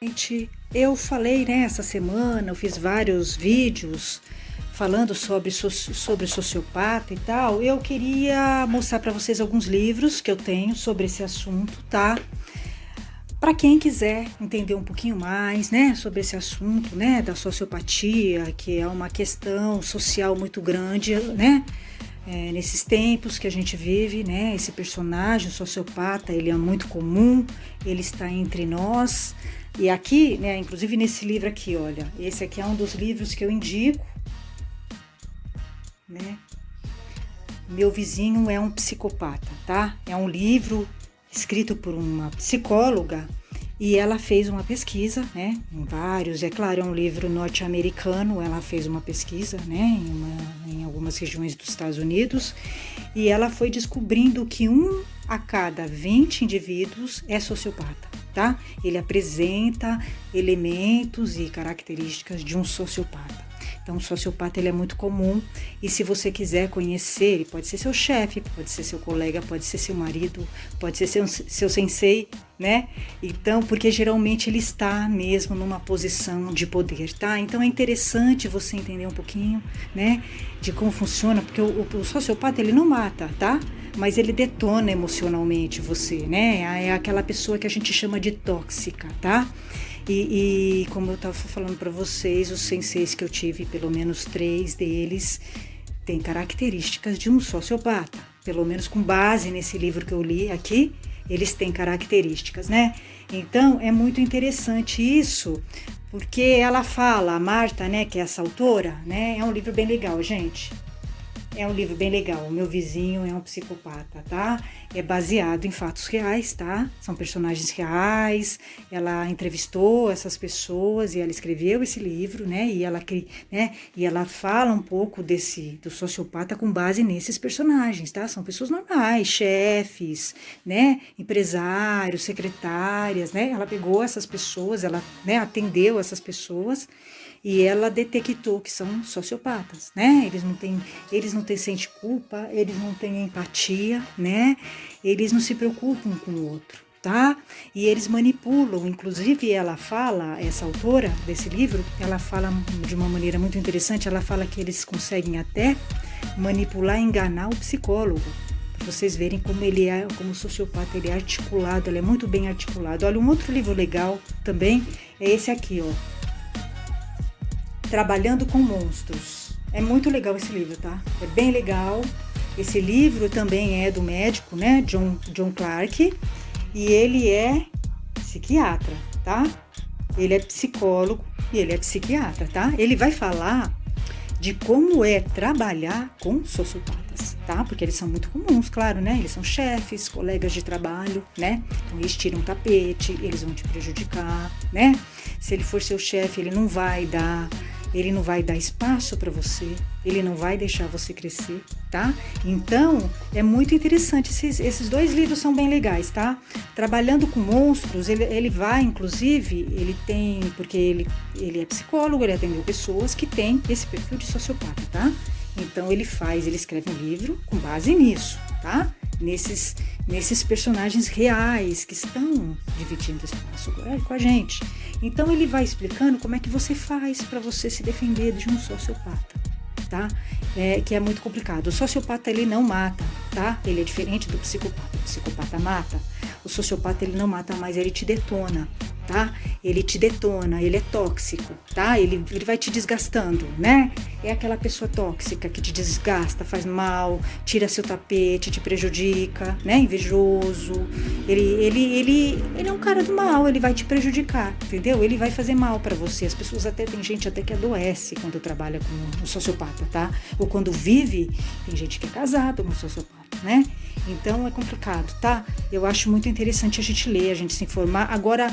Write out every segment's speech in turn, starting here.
Gente, eu falei, né, essa semana, eu fiz vários vídeos falando sobre sociopata e tal. Eu queria mostrar para vocês alguns livros que eu tenho sobre esse assunto, tá? Para quem quiser entender um pouquinho mais, né, sobre esse assunto, né, da sociopatia, que é uma questão social muito grande, né? Nesses tempos que a gente vive, né, esse personagem, o sociopata, ele é muito comum, ele está entre nós. E aqui, né, inclusive nesse livro aqui, olha, esse aqui é um dos livros que eu indico, né? Meu vizinho é um psicopata, tá? É um livro escrito por uma psicóloga e ela fez uma pesquisa, né? Em vários, é claro, é um livro norte-americano, ela fez uma pesquisa, né? Em algumas regiões dos Estados Unidos e ela foi descobrindo que 1 a cada 20 indivíduos é sociopata, tá? Ele apresenta elementos e características de um sociopata. Então, o sociopata ele é muito comum e se você quiser conhecer, ele pode ser seu chefe, pode ser seu colega, pode ser seu marido, pode ser seu sensei, né? Então, porque geralmente ele está mesmo numa posição de poder, tá? Então, é interessante você entender um pouquinho, né, de como funciona, porque o sociopata ele não mata, tá? Mas ele detona emocionalmente você, né? É aquela pessoa que a gente chama de tóxica, tá? E como eu estava falando para vocês, os senseis que eu tive, pelo menos 3 deles, têm características de um sociopata. Pelo menos com base nesse livro que eu li aqui, eles têm características, né? Então, é muito interessante isso, porque ela fala, a Marta, né, que é essa autora, né? É um livro bem legal, gente. É um livro bem legal. O Meu Vizinho é um Psicopata, tá? É baseado em fatos reais, tá? São personagens reais. Ela entrevistou essas pessoas e ela escreveu esse livro, né? E ela fala um pouco do sociopata com base nesses personagens, tá? São pessoas normais, chefes, né? Empresários, secretárias, né? Ela pegou essas pessoas, ela, né, atendeu essas pessoas e ela detectou que são sociopatas, né? Eles não têm sente culpa, eles não têm empatia, né? Eles não se preocupam com o outro, tá? E eles manipulam, inclusive ela fala, essa autora desse livro, ela fala de uma maneira muito interessante, ela fala que eles conseguem até manipular e enganar o psicólogo. Pra vocês verem como ele é, como o sociopata, ele é articulado, ele é muito bem articulado. Olha, um outro livro legal também é esse aqui, ó. Trabalhando com Monstros. É muito legal esse livro, tá? É bem legal. Esse livro também é do médico, né? John Clarke. E ele é psiquiatra, tá? Ele é psicólogo e ele é psiquiatra, tá? Ele vai falar de como é trabalhar com sociopatas, tá? Porque eles são muito comuns, claro, né? Eles são chefes, colegas de trabalho, né? Então eles tiram o tapete, eles vão te prejudicar, né? Se ele for seu chefe, ele não vai dar espaço para você, ele não vai deixar você crescer, tá? Então, é muito interessante, esses 2 livros são bem legais, tá? Trabalhando com Monstros, ele vai, inclusive, porque ele é psicólogo, ele atendeu pessoas que têm esse perfil de sociopata, tá? Então, ele escreve um livro com base nisso, tá? Nesses personagens reais que estão dividindo espaço com a gente. Então ele vai explicando como é que você faz para você se defender de um sociopata, tá? Que é muito complicado. O sociopata ele não mata, tá? Ele é diferente do psicopata. O psicopata mata. O sociopata ele não mata, mas ele te detona, tá? Ele te detona, ele é tóxico, tá? Ele vai te desgastando, né? É aquela pessoa tóxica que te desgasta, faz mal, tira seu tapete, te prejudica, né? Invejoso. Ele é um cara do mal, ele vai te prejudicar, entendeu? Ele vai fazer mal pra você. As pessoas tem gente até que adoece quando trabalha com um sociopata, tá? Ou quando vive, tem gente que é casada com um sociopata, né? Então é complicado, tá? Eu acho muito interessante a gente ler, a gente se informar. Agora,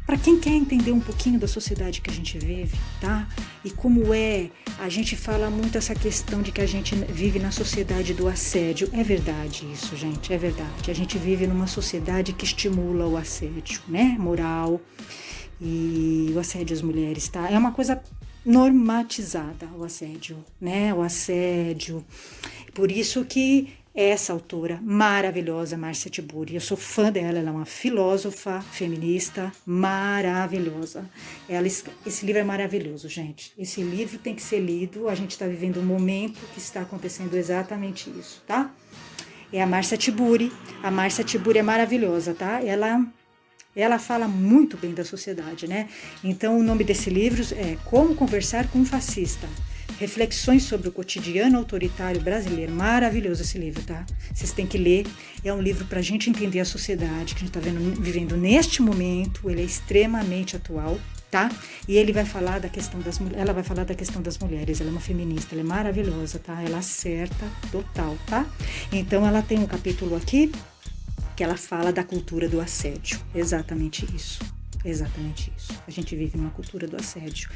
para quem quer entender um pouquinho da sociedade que a gente vive, tá? E como a gente fala muito essa questão de que a gente vive na sociedade do assédio. É verdade isso, gente, é verdade. A gente vive numa sociedade que estimula o assédio, né? Moral e o assédio às mulheres, tá? É uma coisa normatizada, o assédio, né? O assédio. Por isso que essa autora maravilhosa, Márcia Tiburi. Eu sou fã dela, ela é uma filósofa feminista maravilhosa. Esse livro é maravilhoso, gente. Esse livro tem que ser lido, a gente está vivendo um momento que está acontecendo exatamente isso, tá? É a Márcia Tiburi. A Márcia Tiburi é maravilhosa, tá? Ela fala muito bem da sociedade, né? Então, o nome desse livro é Como Conversar com um Fascista. Reflexões sobre o cotidiano autoritário brasileiro. Maravilhoso esse livro, tá? Vocês têm que ler. É um livro para a gente entender a sociedade que a gente está vivendo neste momento. Ele é extremamente atual, tá? E ele vai falar da questão das mulheres. Ela vai falar da questão das mulheres. Ela é uma feminista, ela é maravilhosa, tá? Ela acerta total, tá? Então, ela tem um capítulo aqui que ela fala da cultura do assédio. Exatamente isso. Exatamente isso. A gente vive numa cultura do assédio,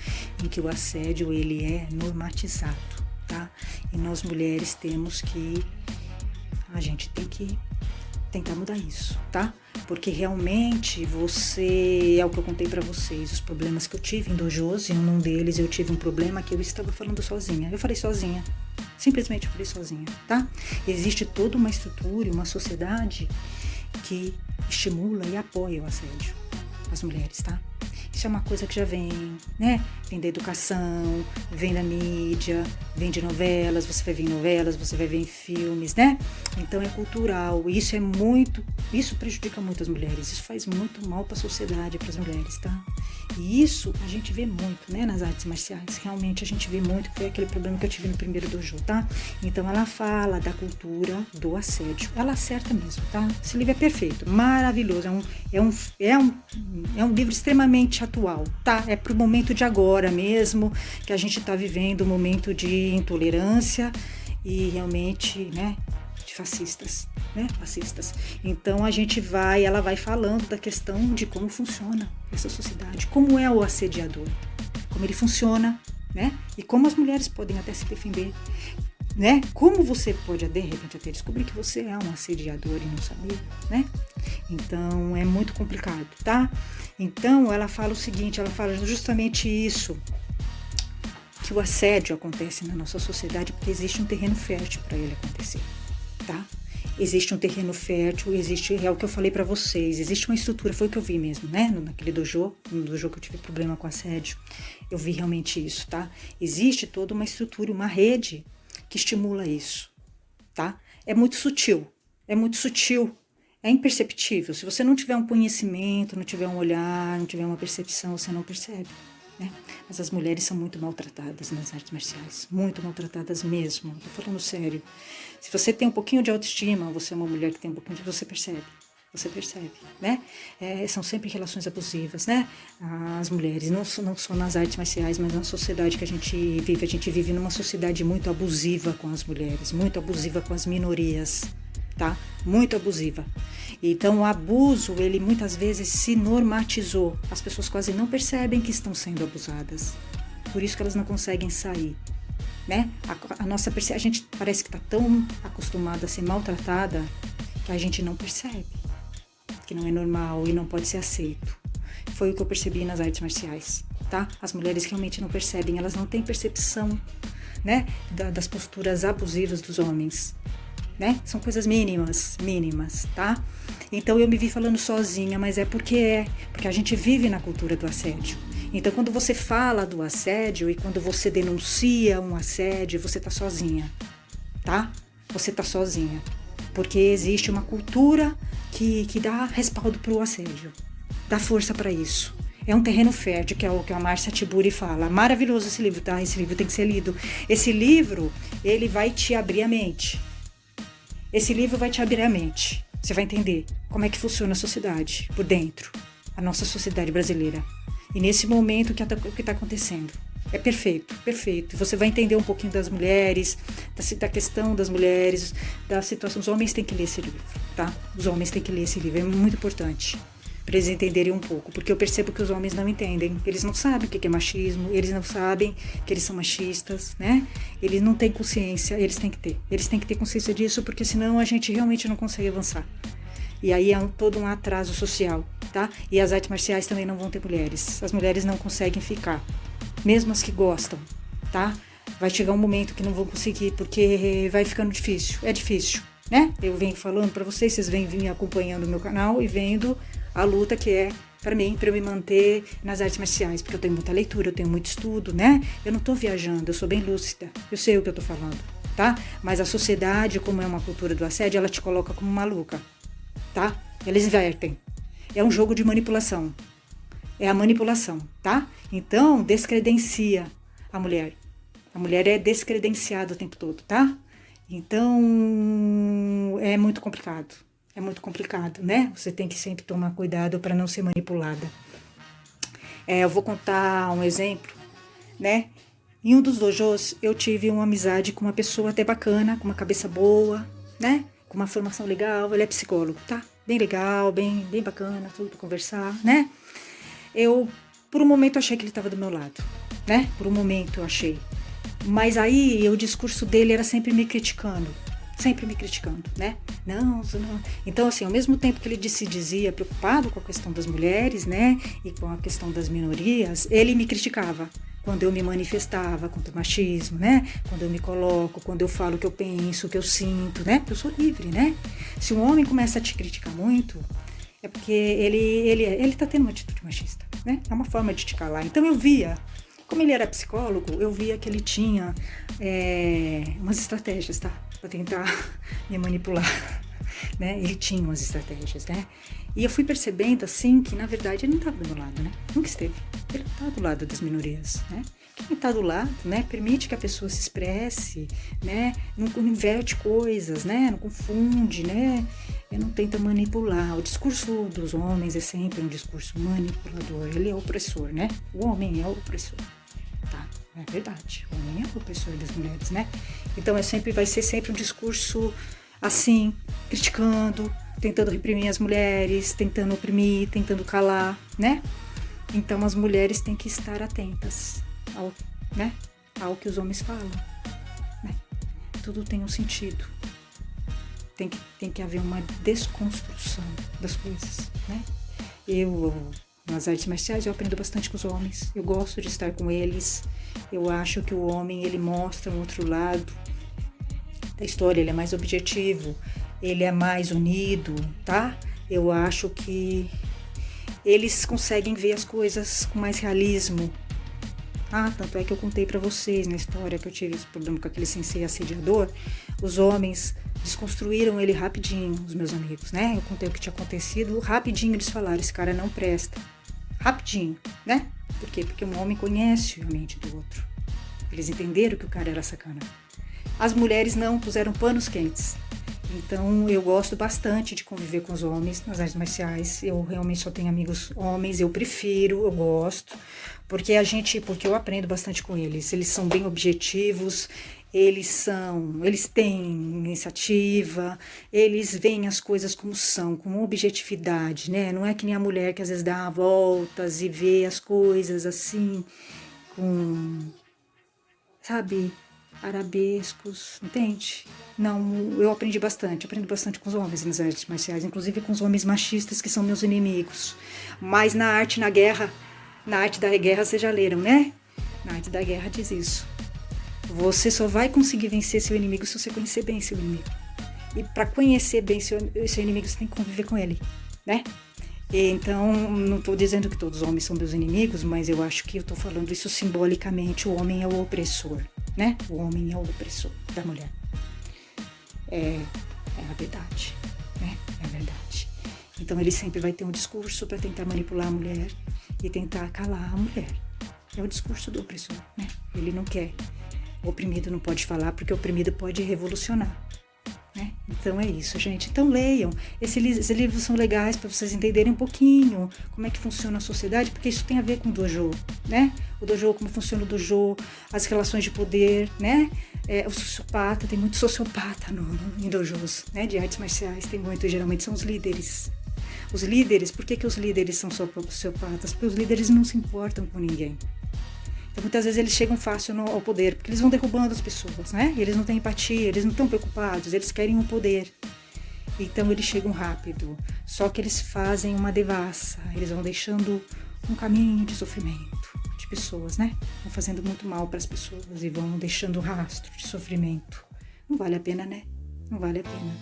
em que o assédio ele é normatizado, tá? E nós mulheres a gente tem que tentar mudar isso, tá? Porque realmente é o que eu contei pra vocês, os problemas que eu tive em dojos, e um deles eu tive um problema que eu estava falando sozinha. Eu falei sozinha, simplesmente eu falei sozinha, tá? Existe toda uma estrutura, uma sociedade que estimula e apoia o assédio as mulheres, tá? Isso é uma coisa que já vem, né? Vem da educação, vem da mídia, vem de novelas, você vai ver em novelas, você vai ver em filmes, né? Então é cultural, isso prejudica muito as mulheres, isso faz muito mal para a sociedade, para as mulheres, tá? E isso a gente vê muito, né, nas artes marciais, realmente a gente vê muito, que foi aquele problema que eu tive no primeiro dojo, tá? Então ela fala da cultura do assédio, ela acerta mesmo, tá? Esse livro é perfeito, maravilhoso, é um livro extremamente atual, tá? É pro momento de agora mesmo, que a gente tá vivendo um momento de intolerância e realmente, né, de fascistas. Então ela vai falando da questão de como funciona essa sociedade, como é o assediador, como ele funciona, né? E como as mulheres podem até se defender, né? Como você pode de repente até descobrir que você é um assediador e não saber, né? Então é muito complicado, tá? Então ela fala o seguinte, ela fala justamente isso, que o assédio acontece na nossa sociedade porque existe um terreno fértil para ele acontecer, tá? Existe um terreno fértil, é o que eu falei pra vocês, existe uma estrutura, foi o que eu vi mesmo, né? Naquele dojo, no dojo que eu tive problema com assédio, eu vi realmente isso, tá? Existe toda uma estrutura, uma rede que estimula isso, tá? É muito sutil, é imperceptível. Se você não tiver um conhecimento, não tiver um olhar, não tiver uma percepção, você não percebe, né? Mas as mulheres são muito maltratadas nas artes marciais, muito maltratadas mesmo, tô falando sério. Se você tem um pouquinho de autoestima, você é uma mulher que tem um pouquinho de... Você percebe, né? São sempre relações abusivas, né? As mulheres, não só nas artes marciais, mas na sociedade que a gente vive numa sociedade muito abusiva com as mulheres, muito abusiva com as minorias, tá? Muito abusiva. Então o abuso, ele muitas vezes se normatizou. As pessoas quase não percebem que estão sendo abusadas. Por isso que elas não conseguem sair, né? A gente parece que está tão acostumada a ser maltratada que a gente não percebe que não é normal e não pode ser aceito. Foi o que eu percebi nas artes marciais, tá? As mulheres realmente não percebem, elas não têm percepção, né? Das posturas abusivas dos homens, né? São coisas mínimas, tá? Então eu me vi falando sozinha, mas porque a gente vive na cultura do assédio. Então quando você fala do assédio e quando você denuncia um assédio, você tá sozinha, tá? Você tá sozinha, porque existe uma cultura que dá respaldo pro assédio, dá força para isso. É um terreno fértil, que é o que a Márcia Tiburi fala. Maravilhoso esse livro, tá? Esse livro tem que ser lido. Esse livro, ele vai te abrir a mente. Você vai entender como é que funciona a sociedade por dentro, a nossa sociedade brasileira. E nesse momento, o que está acontecendo? É perfeito. Você vai entender um pouquinho das mulheres, da questão das mulheres, da situação. Os homens têm que ler esse livro, tá? Os homens têm que ler esse livro, é muito importante para eles entenderem um pouco, porque eu percebo que os homens não entendem, eles não sabem o que é machismo, eles não sabem que eles são machistas, né? Eles não têm consciência, eles têm que ter consciência disso, porque senão a gente realmente não consegue avançar. E aí é todo um atraso social, tá? E as artes marciais também não vão ter mulheres, as mulheres não conseguem ficar, mesmo as que gostam, tá? Vai chegar um momento que não vão conseguir, porque vai ficando difícil, é difícil. né? Eu venho falando para vocês, vocês vêm acompanhando o meu canal e vendo a luta que é para mim, para eu me manter nas artes marciais, porque eu tenho muita leitura, eu tenho muito estudo, né? Eu não tô viajando, eu sou bem lúcida, eu sei o que eu tô falando, tá? Mas a sociedade, como é uma cultura do assédio, ela te coloca como maluca, tá? Eles invertem. É um jogo de manipulação. É a manipulação, tá? Então, descredencia a mulher. A mulher é descredenciada o tempo todo, tá? Então, é muito complicado. É muito complicado, né? Você tem que sempre tomar cuidado para não ser manipulada. Eu vou contar um exemplo, né? Em um dos dojos, eu tive uma amizade com uma pessoa até bacana, com uma cabeça boa, né? Com uma formação legal, ele é psicólogo, tá? Bem legal, bem bacana, tudo para conversar, né? Eu, por um momento, achei que ele estava do meu lado, né? Por um momento eu achei. Mas aí o discurso dele era sempre me criticando, né? Não. Então, assim, ao mesmo tempo que ele se dizia preocupado com a questão das mulheres, né? E com a questão das minorias, ele me criticava quando eu me manifestava contra o machismo, né? Quando eu me coloco, quando eu falo o que eu penso, o que eu sinto, né? Porque eu sou livre, né? Se um homem começa a te criticar muito, é porque ele tá tendo uma atitude machista, né? É uma forma de te calar. Então eu via, como ele era psicólogo, eu via que ele tinha umas estratégias, tá? Pra tentar me manipular, né? Ele tinha umas estratégias, né? E eu fui percebendo, assim, que na verdade ele não estava do meu lado, né? Nunca esteve. Ele não tá do lado das minorias, né? Quem está do lado, né? Permite que a pessoa se expresse, né? Não inverte coisas, né? Não confunde, né? E não tenta manipular. O discurso dos homens é sempre um discurso manipulador. Ele é opressor, né? O homem é o opressor, tá? É verdade. O homem é o opressor das mulheres, né? Então vai ser sempre um discurso assim, criticando, tentando reprimir as mulheres, tentando oprimir, tentando calar, né? Então as mulheres têm que estar atentas ao que os homens falam, né? Tudo tem um sentido. Tem que haver uma desconstrução das coisas, né? Nas artes marciais, eu aprendo bastante com os homens. Eu gosto de estar com eles. Eu acho que o homem, ele mostra um outro lado da história. Ele é mais objetivo, ele é mais unido, tá? Eu acho que eles conseguem ver as coisas com mais realismo. Tanto é que eu contei pra vocês na história que eu tive esse problema com aquele sensei assediador. Os homens desconstruíram ele rapidinho, os meus amigos, né? Eu contei o que tinha acontecido, rapidinho eles falaram, esse cara não presta. Rapidinho, né? Por quê? Porque um homem conhece a mente do outro. Eles entenderam que o cara era sacana. As mulheres não, puseram panos quentes. Então eu gosto bastante de conviver com os homens nas artes marciais. Eu realmente só tenho amigos homens, eu prefiro, eu gosto, porque eu aprendo bastante com eles. Eles são bem objetivos, eles têm iniciativa, eles veem as coisas como são, com objetividade, né? Não é que nem a mulher que às vezes dá voltas e vê as coisas assim, com, sabe, arabescos, entende? Não, eu aprendo bastante com os homens nas artes marciais, inclusive com os homens machistas que são meus inimigos. Mas na arte da guerra vocês já leram, né? Na arte da guerra diz isso. Você só vai conseguir vencer seu inimigo se você conhecer bem seu inimigo. E para conhecer bem seu inimigo, você tem que conviver com ele, né? Então, não estou dizendo que todos os homens são meus inimigos, mas eu acho que eu estou falando isso simbolicamente. O homem é o opressor, né? O homem é o opressor da mulher. É a verdade, né? É a verdade. Então, ele sempre vai ter um discurso para tentar manipular a mulher e tentar calar a mulher. É o discurso do opressor, né? Ele não quer. O oprimido não pode falar porque o oprimido pode revolucionar, né? Então é isso, gente. Então leiam. Esses livros são legais para vocês entenderem um pouquinho como é que funciona a sociedade, porque isso tem a ver com o dojo, né? O dojo, como funciona o dojo, as relações de poder, né? O sociopata, tem muito sociopata em dojos, né? De artes marciais, tem muito, geralmente são os líderes. Os líderes, por que os líderes são sociopatas? Porque os líderes não se importam com ninguém. Então, muitas vezes eles chegam fácil ao poder, porque eles vão derrubando as pessoas, né? E eles não têm empatia, eles não estão preocupados, eles querem o poder. Então, eles chegam rápido. Só que eles fazem uma devassa, eles vão deixando um caminho de sofrimento de pessoas, né? Vão fazendo muito mal para as pessoas e vão deixando rastro de sofrimento. Não vale a pena, né? não vale a pena.